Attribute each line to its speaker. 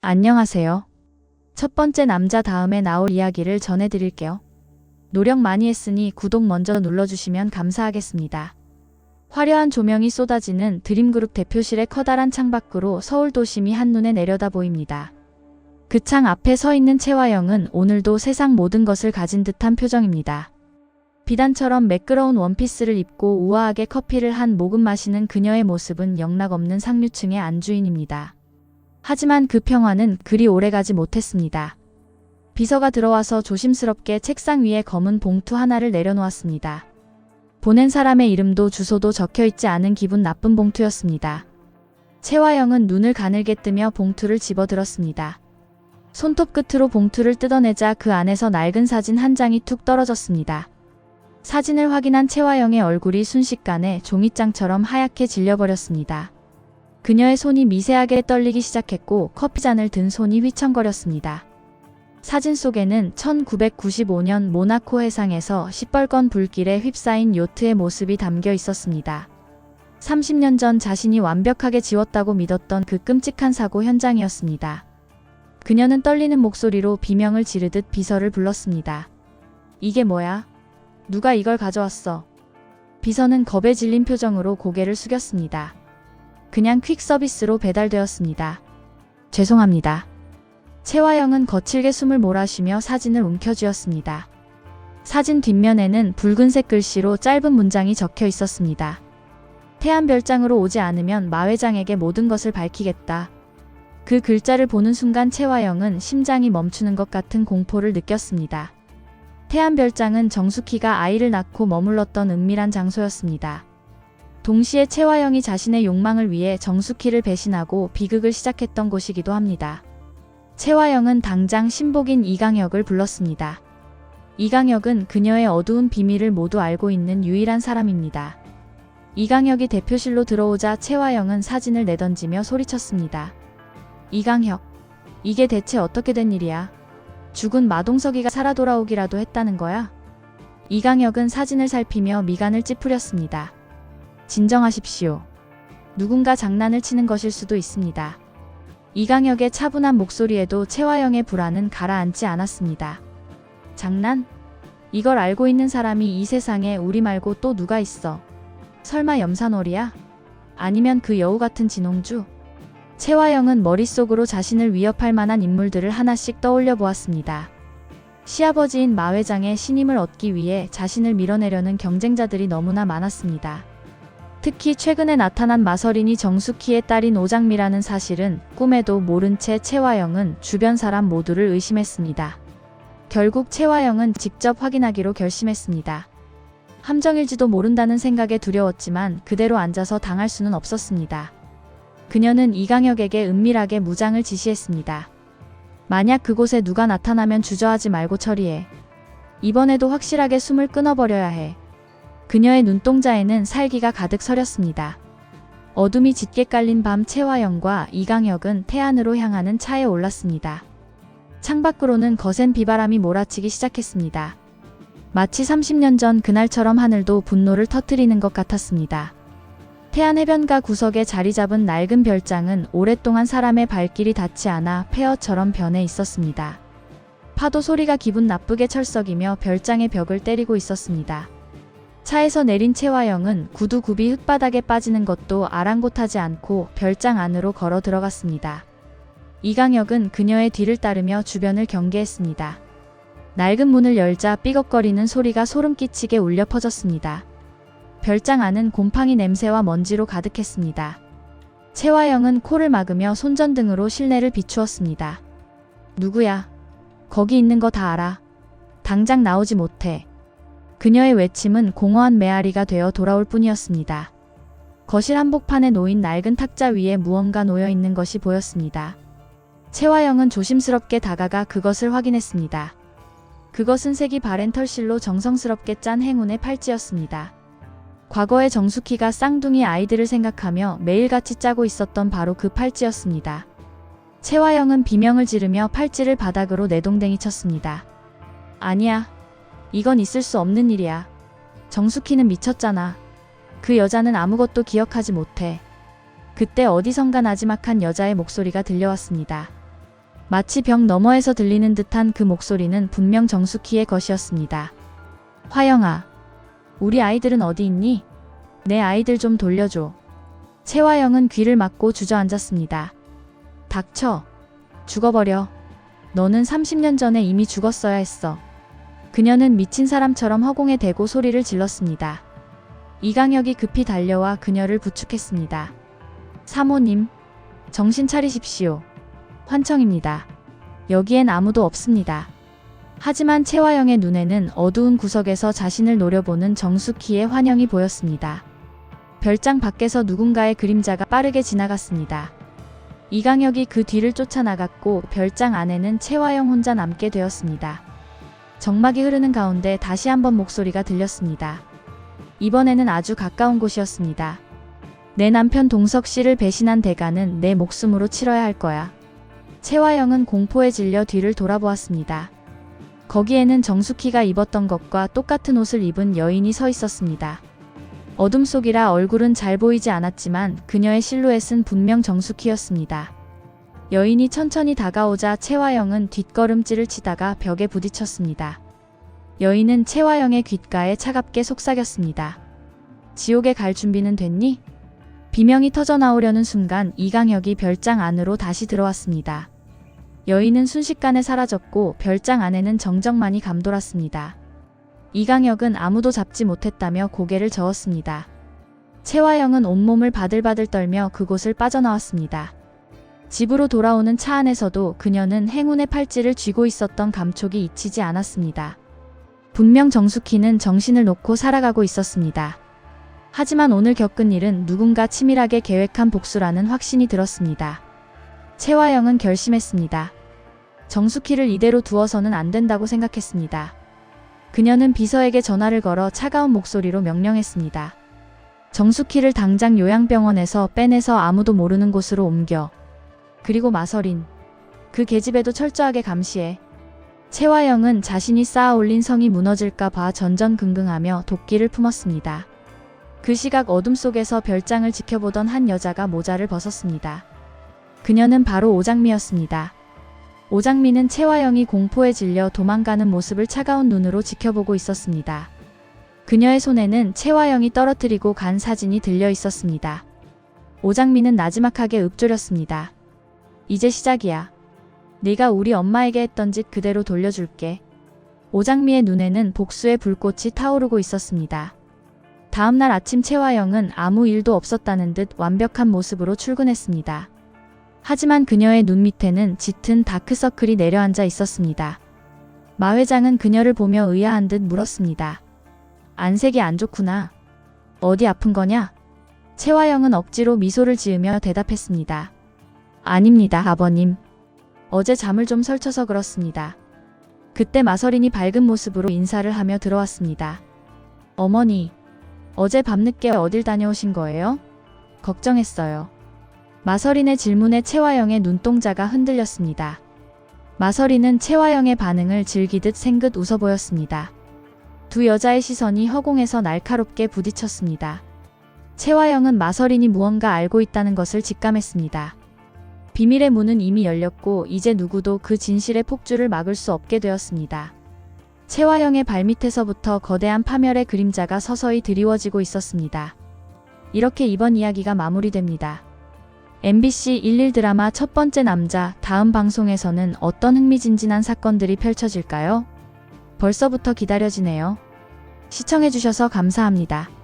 Speaker 1: 안녕하세요. 첫 번째 남자 다음에 나올 이야기를 전해드릴게요. 노력 많이 했으니 구독 먼저 눌러주시면 감사하겠습니다. 화려한 조명이 쏟아지는 드림그룹 대표실의 커다란 창밖으로 서울 도심이 한눈에 내려다 보입니다. 그 창 앞에 서 있는 채화영은 오늘도 세상 모든 것을 가진 듯한 표정입니다. 비단처럼 매끄러운 원피스를 입고 우아하게 커피를 한 모금 마시는 그녀의 모습은 영락없는 상류층의 안주인입니다. 하지만 그 평화는 그리 오래가지 못했습니다. 비서가 들어와서 조심스럽게 책상 위에 검은 봉투 하나를 내려놓았습니다. 보낸 사람의 이름도 주소도 적혀있지 않은 기분 나쁜 봉투였습니다. 채화영은 눈을 가늘게 뜨며 봉투를 집어들었습니다. 손톱 끝으로 봉투를 뜯어내자 그 안에서 낡은 사진 한 장이 툭 떨어졌습니다. 사진을 확인한 채화영의 얼굴이 순식간에 종이장처럼 하얗게 질려버렸습니다. 그녀의 손이 미세하게 떨리기 시작했고 커피잔을 든 손이 휘청거렸습니다. 사진 속에는 1995년 모나코 해상에서 시뻘건 불길에 휩싸인 요트의 모습이 담겨 있었습니다. 30년 전 자신이 완벽하게 지웠다고 믿었던 그 끔찍한 사고 현장이었습니다. 그녀는 떨리는 목소리로 비명을 지르듯 비서를 불렀습니다. 이게 뭐야? 누가 이걸 가져왔어? 비서는 겁에 질린 표정으로 고개를 숙였습니다. 그냥 퀵 서비스로 배달되었습니다. 죄송합니다. 채화영은 거칠게 숨을 몰아쉬며 사진을 움켜쥐었습니다. 사진 뒷면에는 붉은색 글씨로 짧은 문장이 적혀 있었습니다. 태안별장으로 오지 않으면 마 회장에게 모든 것을 밝히겠다. 그 글자를 보는 순간 채화영은 심장이 멈추는 것 같은 공포를 느꼈습니다. 태안별장은 정숙희가 아이를 낳고 머물렀던 은밀한 장소였습니다. 동시에 채화영이 자신의 욕망을 위해 정숙희를 배신하고 비극을 시작했던 곳이기도 합니다. 채화영은 당장 신복인 이강혁을 불렀습니다. 이강혁은 그녀의 어두운 비밀을 모두 알고 있는 유일한 사람입니다. 이강혁이 대표실로 들어오자 채화영은 사진을 내던지며 소리쳤습니다. 이강혁, 이게 대체 어떻게 된 일이야? 죽은 마동석이가 살아 돌아오기라도 했다는 거야? 이강혁은 사진을 살피며 미간을 찌푸렸습니다. 진정하십시오. 누군가 장난을 치는 것일 수도 있습니다. 이강혁의 차분한 목소리에도 채화영의 불안은 가라앉지 않았습니다. 장난? 이걸 알고 있는 사람이 이 세상에 우리 말고 또 누가 있어? 설마 염산월이야? 아니면 그 여우 같은 진홍주? 채화영은 머릿속으로 자신을 위협할 만한 인물들을 하나씩 떠올려 보았습니다. 시아버지인 마 회장의 신임을 얻기 위해 자신을 밀어내려는 경쟁자들이 너무나 많았습니다. 특히 최근에 나타난 마서린이 정숙희의 딸인 오장미라는 사실은 꿈에도 모른 채 채화영은 주변 사람 모두를 의심했습니다. 결국 채화영은 직접 확인하기로 결심했습니다. 함정일지도 모른다는 생각에 두려웠지만 그대로 앉아서 당할 수는 없었습니다. 그녀는 이강혁에게 은밀하게 무장을 지시했습니다. 만약 그곳에 누가 나타나면 주저하지 말고 처리해. 이번에도 확실하게 숨을 끊어버려야 해. 그녀의 눈동자에는 살기가 가득 서렸습니다. 어둠이 짙게 깔린 밤 채화영과 이강혁은 태안으로 향하는 차에 올랐습니다. 창밖으로는 거센 비바람이 몰아치기 시작했습니다. 마치 30년 전 그날처럼 하늘도 분노를 터뜨리는 것 같았습니다. 태안 해변가 구석에 자리 잡은 낡은 별장은 오랫동안 사람의 발길이 닿지 않아 폐허처럼 변해 있었습니다. 파도 소리가 기분 나쁘게 철썩이며 별장의 벽을 때리고 있었습니다. 차에서 내린 채화영은 구두굽이 흙바닥에 빠지는 것도 아랑곳하지 않고 별장 안으로 걸어 들어갔습니다. 이강혁은 그녀의 뒤를 따르며 주변을 경계했습니다. 낡은 문을 열자 삐걱거리는 소리가 소름 끼치게 울려 퍼졌습니다. 별장 안은 곰팡이 냄새와 먼지로 가득했습니다. 채화영은 코를 막으며 손전등으로 실내를 비추었습니다. 누구야? 거기 있는 거 다 알아. 당장 나오지 못해. 그녀의 외침은 공허한 메아리가 되어 돌아올 뿐이었습니다. 거실 한복판에 놓인 낡은 탁자 위에 무언가 놓여 있는 것이 보였습니다. 채화영은 조심스럽게 다가가 그것을 확인했습니다. 그것은 색이 바랜 털실로 정성스럽게 짠 행운의 팔찌였습니다. 과거에 정숙희가 쌍둥이 아이들을 생각하며 매일같이 짜고 있었던 바로 그 팔찌였습니다. 채화영은 비명을 지르며 팔찌를 바닥으로 내동댕이 쳤습니다. 아니야. 이건 있을 수 없는 일이야. 정숙희는 미쳤잖아. 그 여자는 아무것도 기억하지 못해. 그때 어디선가 나지막한 여자의 목소리가 들려왔습니다. 마치 벽 너머에서 들리는 듯한 그 목소리는 분명 정숙희의 것이었습니다. 화영아, 우리 아이들은 어디 있니? 내 아이들 좀 돌려줘. 채화영은 귀를 막고 주저앉았습니다. 닥쳐. 죽어버려. 너는 30년 전에 이미 죽었어야 했어. 그녀는 미친 사람처럼 허공에 대고 소리를 질렀습니다. 이강혁이 급히 달려와 그녀를 부축했습니다. 사모님, 정신 차리십시오. 환청입니다. 여기엔 아무도 없습니다. 하지만 채화영의 눈에는 어두운 구석에서 자신을 노려보는 정숙희의 환영이 보였습니다. 별장 밖에서 누군가의 그림자가 빠르게 지나갔습니다. 이강혁이 그 뒤를 쫓아나갔고 별장 안에는 채화영 혼자 남게 되었습니다. 정막이 흐르는 가운데 다시 한번 목소리가 들렸습니다. 이번에는 아주 가까운 곳이었습니다. 내 남편 동석 씨를 배신한 대가는 내 목숨으로 치러야 할 거야. 채화영은 공포에 질려 뒤를 돌아보았습니다. 거기에는 정숙희가 입었던 것과 똑같은 옷을 입은 여인이 서 있었습니다. 어둠 속이라 얼굴은 잘 보이지 않았지만 그녀의 실루엣은 분명 정숙희였습니다. 여인이 천천히 다가오자 채화영은 뒷걸음질을 치다가 벽에 부딪혔습니다. 여인은 채화영의 귓가에 차갑게 속삭였습니다. 지옥에 갈 준비는 됐니? 비명이 터져나오려는 순간 이강혁이 별장 안으로 다시 들어왔습니다. 여인은 순식간에 사라졌고 별장 안에는 정적만이 감돌았습니다. 이강혁은 아무도 잡지 못했다며 고개를 저었습니다. 채화영은 온몸을 바들바들 떨며 그곳을 빠져나왔습니다. 집으로 돌아오는 차 안에서도 그녀는 행운의 팔찌를 쥐고 있었던 감촉이 잊히지 않았습니다. 분명 정숙희는 정신을 놓고 살아가고 있었습니다. 하지만 오늘 겪은 일은 누군가 치밀하게 계획한 복수라는 확신이 들었습니다. 채화영은 결심했습니다. 정숙희를 이대로 두어서는 안 된다고 생각했습니다. 그녀는 비서에게 전화를 걸어 차가운 목소리로 명령했습니다. 정숙희를 당장 요양병원에서 빼내서 아무도 모르는 곳으로 옮겨. 그리고 마서린. 그 계집애도 철저하게 감시해. 채화영은 자신이 쌓아 올린 성이 무너질까 봐 전전긍긍하며 도끼를 품었습니다. 그 시각 어둠 속에서 별장을 지켜보던 한 여자가 모자를 벗었습니다. 그녀는 바로 오장미였습니다. 오장미는 채화영이 공포에 질려 도망가는 모습을 차가운 눈으로 지켜보고 있었습니다. 그녀의 손에는 채화영이 떨어뜨리고 간 사진이 들려 있었습니다. 오장미는 나지막하게 읊조렸습니다. 이제 시작이야. 네가 우리 엄마에게 했던 짓 그대로 돌려줄게. 오장미의 눈에는 복수의 불꽃이 타오르고 있었습니다. 다음날 아침 채화영은 아무 일도 없었다는 듯 완벽한 모습으로 출근했습니다. 하지만 그녀의 눈 밑에는 짙은 다크서클이 내려앉아 있었습니다. 마 회장은 그녀를 보며 의아한 듯 물었습니다. 안색이 안 좋구나. 어디 아픈 거냐? 채화영은 억지로 미소를 지으며 대답했습니다. 아닙니다, 아버님. 어제 잠을 좀 설쳐서 그렇습니다. 그때 마서린이 밝은 모습으로 인사를 하며 들어왔습니다. 어머니, 어제 밤늦게 어딜 다녀오신 거예요? 걱정했어요. 마서린의 질문에 채화영의 눈동자가 흔들렸습니다. 마서린은 채화영의 반응을 즐기듯 생긋 웃어 보였습니다. 두 여자의 시선이 허공에서 날카롭게 부딪혔습니다. 채화영은 마서린이 무언가 알고 있다는 것을 직감했습니다. 비밀의 문은 이미 열렸고 이제 누구도 그 진실의 폭주를 막을 수 없게 되었습니다. 채화영의 발밑에서부터 거대한 파멸의 그림자가 서서히 드리워지고 있었습니다. 이렇게 이번 이야기가 마무리됩니다. MBC 11 드라마 첫 번째 남자, 다음 방송에서는 어떤 흥미진진한 사건들이 펼쳐질까요? 벌써부터 기다려지네요. 시청해주셔서 감사합니다.